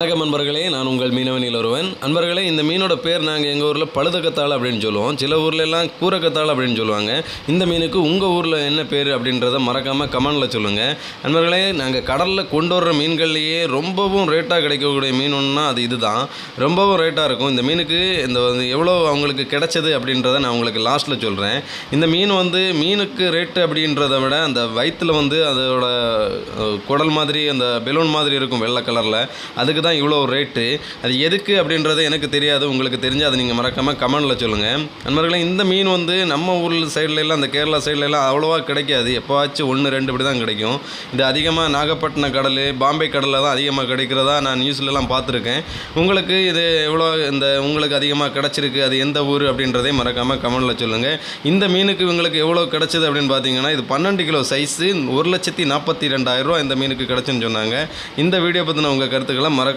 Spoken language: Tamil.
வணக்கம் நண்பர்களே, நான் உங்கள் மீனவனில் ஒருவன். நண்பர்களே, இந்த மீனோட பேர் நாங்கள் எங்கள் ஊரில் பழுதக்கத்தாழை அப்படின்னு சொல்லுவோம். சில ஊரில் எல்லாம் கூரக்கத்தாழை அப்படின்னு சொல்லுவாங்க. இந்த மீனுக்கு உங்கள் ஊரில் என்ன பேர் அப்படின்றத மறக்காமல் கமெண்டில் சொல்லுங்கள். நண்பர்களே, நாங்கள் கடலில் கொண்டு வர்ற மீன்கள்லேயே ரொம்பவும் ரேட்டாக கிடைக்கக்கூடிய மீன் ஒன்றுனா அது இது தான். ரொம்பவும் ரேட்டாக இருக்கும். இந்த மீனுக்கு எவ்வளோ அவங்களுக்கு கிடைச்சது அப்படின்றத நான் உங்களுக்கு லாஸ்ட்டில் சொல்கிறேன். இந்த மீனுக்கு ரேட்டு அப்படின்றத விட அந்த வயிற்றில் அதோட குடல் மாதிரி அந்த பெலூன் மாதிரி இருக்கும் வெள்ளை கலரில், அதுக்கு தான் இவ்வளோ ரேட்டு. அது எதுக்கு அப்படின்றது எனக்கு தெரியாது. உங்களுக்கு தெரிஞ்சால் அதை நீங்கள் மறக்காமல் கமெண்டில் சொல்லுங்கள். நண்பர்களே, இந்த மீன் நம்ம ஊர் சைட்லலாம் அந்த கேரளா சைட்லலாம் அவ்வளோவா கிடைக்காது. எப்போவாச்சும் 1-2 இப்படி தான் கிடைக்கும். இது அதிகமாக நாகப்பட்டினம் கடல், பாம்பே கடலில் தான் அதிகமாக கிடைக்கிறதா நான் நியூஸ்லலாம் பார்த்துருக்கேன். உங்களுக்கு இது எவ்வளோ உங்களுக்கு அதிகமாக கிடச்சிருக்கு, அது எந்த ஊர் அப்படின்றதே மறக்காமல் கமெண்டில் சொல்லுங்கள். இந்த மீனுக்கு இவங்களுக்கு எவ்வளோ கிடச்சிது அப்படின்னு பார்த்தீங்கன்னா, இது 12 கிலோ சைஸு, 1,42,000 இந்த மீனுக்கு கிடச்சுன்னு சொன்னாங்க. இந்த வீடியோ பற்றின உங்கள் கருத்துக்களை மறக்காம